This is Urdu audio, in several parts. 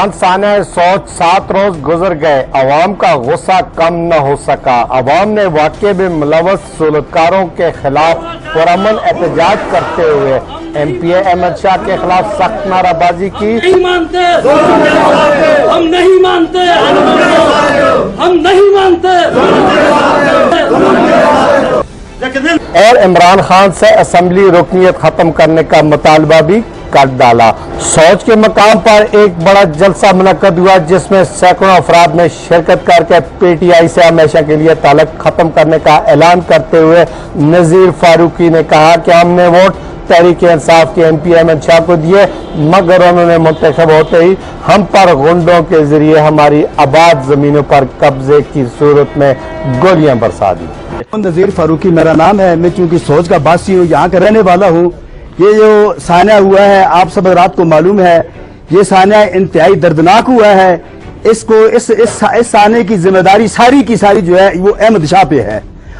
عمران ثانیہ سوچ 7 روز گزر گئے، عوام کا غصہ کم نہ ہو سکا۔ عوام نے واقعے میں ملوث صورتکاروں کے خلاف پرامن احتجاج کرتے ہوئے ایم پی اے احمد شاہ کے خلاف سخت نعرہ بازی کی۔ ہم نہیں مانتے اور عمران خان سے اسمبلی رکنیت ختم کرنے کا مطالبہ بھی کر ڈالا۔ سوچ کے مقام پر ایک بڑا جلسہ منعقد ہوا جس میں سینکڑوں افراد نے شرکت کر کے پی ٹی آئی سے ہمیشہ کے لیے تعلق ختم کرنے کا اعلان کرتے ہوئے نذیر فاروقی نے کہا کہ ہم نے ووٹ تحریک انصاف کے ایم پی احمد شاہ کو دیے، مگر انہوں نے منتخب ہوتے ہی ہم پر غنڈوں کے ذریعے ہماری آباد زمینوں پر قبضے کی صورت میں گولیاں برسا دی۔ نذیر فاروقی میرا نام ہے، میں چونکہ سوچ کا باسی ہوں، یہاں کا رہنے والا ہوں۔ یہ جو سانحہ ہوا ہے آپ سب رات کو معلوم ہے، یہ سانحہ انتہائی دردناک ہوا ہے۔ اس سانحے کی ذمہ داری ساری کی ساری جو ہے وہ احمد شاہ پہ ہے،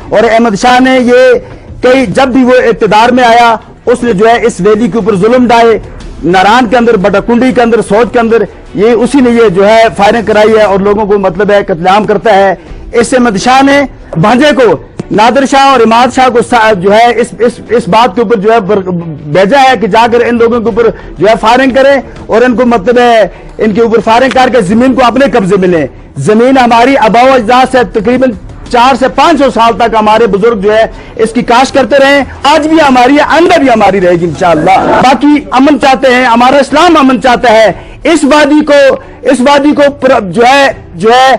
اور احمد شاہ نے یہ جب بھی وہ اقتدار میں آیا اس نے جو ہے اس ویلی کے اوپر ظلم ڈائے، ناران کے اندر، بٹا کنڈی کے اندر، سوچ کے اندر، یہ اسی نے یہ جو ہے فائرنگ کرائی ہے اور لوگوں کو مطلب ہے قتل عام کرتا ہے۔ اس احمد شاہ نے بھانجے کو نادر شاہ اور اماد شاہ کو جو ہے اس بات کے اوپر جو ہے بھیجا ہے کہ جا کر ان لوگوں کے اوپر جو ہے فائرنگ کریں اور ان کو مطلب ہے ان کے اوپر فائرنگ کر کے زمین کو اپنے قبضے میں لیں۔ زمین ہماری آباء و اجداد سے تقریباً 400 سے 500 سال تک ہمارے بزرگ جو ہے اس کی کاشت کرتے رہے، آج بھی ہماری ہے، آئندہ بھی ہماری رہے گی انشاءاللہ۔ باقی امن چاہتے ہیں، ہمارا اسلام امن چاہتا ہے، اس وادی کو جو ہے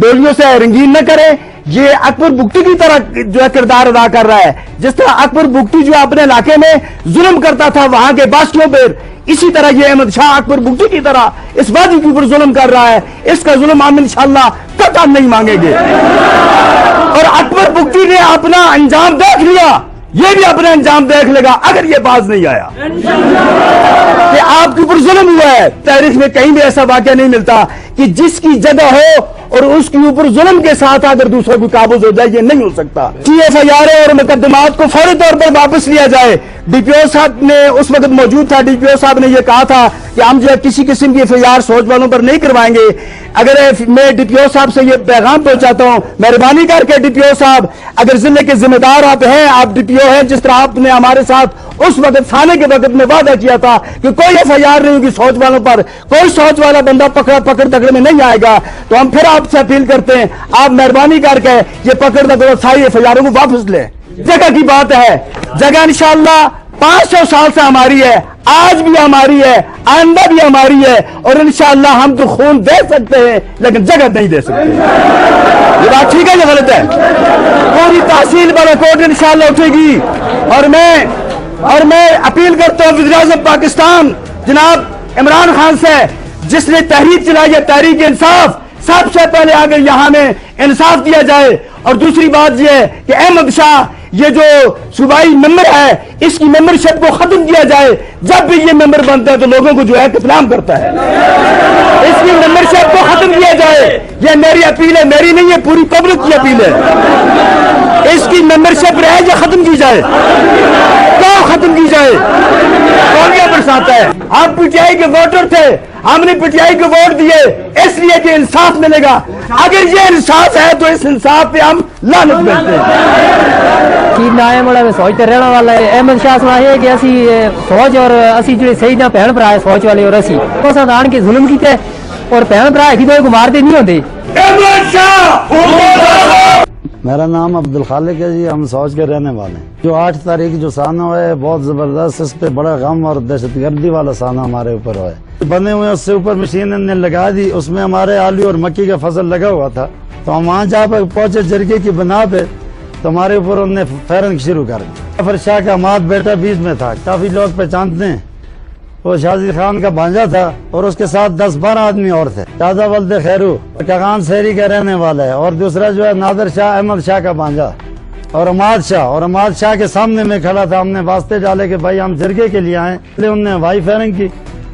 ڈولیوں سے رنگین نہ کرے۔ یہ اکبر بگٹی کی طرح جو ہے کردار ادا کر رہا ہے، جس طرح اکبر بگٹی جو اپنے علاقے میں ظلم کرتا تھا وہاں کے باشندوں پر، اسی طرح یہ احمد شاہ اکبر بگٹی کی طرح اس وادی کے اوپر ظلم کر رہا ہے۔ اس کا ظلم ہم انشاءاللہ قطعاً نہیں مانگیں گے، اور اکبر بگٹی نے اپنا انجام دیکھ لیا، یہ بھی اپنا انجام دیکھ لے گا اگر یہ باز نہیں آیا کہ آپ کے اوپر ظلم ہوا ہے۔ تاریخ میں کہیں بھی ایسا واقعہ نہیں ملتا کہ جس کی جگہ ہو اور اس کے اوپر ظلم کے ساتھ اگر دوسرے کو قابض ہو جائے، یہ نہیں ہو سکتا۔ ایف آئی آر اور مقدمات کو فوری طور پر واپس لیا جائے۔ ڈی پی او صاحب نے اس وقت موجود تھا، ڈی پی او صاحب نے یہ کہا تھا کہ ہم جو ہے کسی قسم کی ایف آئی آر سوچ والوں پر نہیں کروائیں گے۔ اگر میں ڈی پی او صاحب سے یہ پیغام پہنچاتا ہوں، مہربانی کر کے ڈی پی او صاحب، اگر ضلع کے ذمہ دار آپ ہیں، آپ ڈی پی او ہیں، جس طرح آپ نے ہمارے ساتھ اس وقت تھانے کے وقت میں وعدہ کیا تھا کہ کوئی ایف آئی آر نہیں ہوگی سوچ والوں پر، کوئی سوچ والا بندہ پکڑ دکڑ میں نہیں آئے گا، تو ہم پھر آپ سے اپیل کرتے ہیں آپ مہربانی کر کے یہ پکڑ دکڑ ساری ایف آئی آروں کو واپس لیں۔ جگہ کی بات ہے، جگہ انشاءاللہ 500 سال سے ہماری ہے، آج بھی ہماری ہے، آئندہ بھی ہماری ہے، اور انشاءاللہ ہم تو خون دے سکتے ہیں لیکن جگہ نہیں دے سکتے۔ یہ بات ٹھیک ہے یا غلط ہے؟ پوری تحصیل بڑا کوٹ انشاءاللہ اٹھے گی، اور میں اپیل کرتا ہوں وزیر اعظم پاکستان جناب عمران خان سے، جس نے تحریک چلائی ہے تحریک انصاف، سب سے پہلے آگے یہاں میں انصاف دیا جائے۔ اور دوسری بات یہ ہے کہ احمد شاہ یہ جو صوبائی ممبر ہے اس کی ممبرشپ کو ختم کیا جائے، جب بھی یہ ممبر بنتا ہے تو لوگوں کو جو ہے قتل عام کرتا ہے، اس کی ممبرشپ کو ختم کیا جائے۔ یہ میری اپیل ہے، میری نہیں ہے، پوری پبلک کی اپیل ہے۔ اس کی ممبرشپ رہے یا ختم کی جائے، کیا ختم کی جائے، گولیاں برساتا ہے۔ ہم پی ٹی آئی کے ووٹر تھے، ہم نے پی ٹی آئی کو ووٹ دیے اس لیے کہ انصاف ملے گا، اگر یہ انصاف ہے تو اس انصاف پہ ہم لعنت بھیجتے ہیں۔ سوچ تے رہنے والا ہے احمد شاہ سنا ہے کہ اسی سوچ اور اسی جو صحیح نہ بہن بھرا ہے سوچ والے، اور اسی آن کے ظلم کیتے اور بہن بھرا کی تو مارتے نہیں ہوتے۔ میرا نام عبد الخالق ہے جی، ہم سوچ کے رہنے والے ہیں۔ جو 8 تاریخ جو سانحہ ہوا ہے بہت زبردست، اس پہ بڑا غم اور دہشت گردی والا سانحہ ہمارے اوپر ہوا ہے۔ بنے ہوئے اس سے اوپر مشین نے لگا دی، اس میں ہمارے آلو اور مکی کا فصل لگا ہوا تھا، تو ہم وہاں جا پر پہنچے جرگے کی بنا پہ، تو ہمارے اوپر انہوں نے فائرنگ شروع کر دی۔ ظفر شاہ کا مات بیٹا بیچ میں تھا، کافی لوگ پہچانتے ہیں، وہ شازی خان کا بھانجا تھا اور اس کے ساتھ 10-12 آدمی اور تھے۔ شہزہ ولد خیرو کغان سیری کا رہنے والا ہے، اور دوسرا جو ہے نادر شاہ احمد شاہ کا بھانجا، اور اماد شاہ کے سامنے میں کھڑا تھا۔ ہم نے واسطے ڈالے کہ بھائی ہم جرگے کے لیے آئے، انہوں نے ہوائی فائرنگ کی،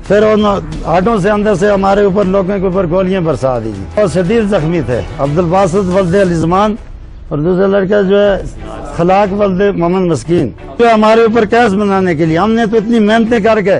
پھر ان آٹوں سے اندر سے ہمارے اوپر لوگوں کے اوپر گولیاں برسا دی، اور شدید زخمی تھے۔ عبد الباسط ولد علیزمان اور دوسرا لڑکا جو ہے خلاق ولد محمد مسکین، جو ہمارے اوپر کیس بنانے کے لیے ہم نے تو اتنی محنتیں کر کے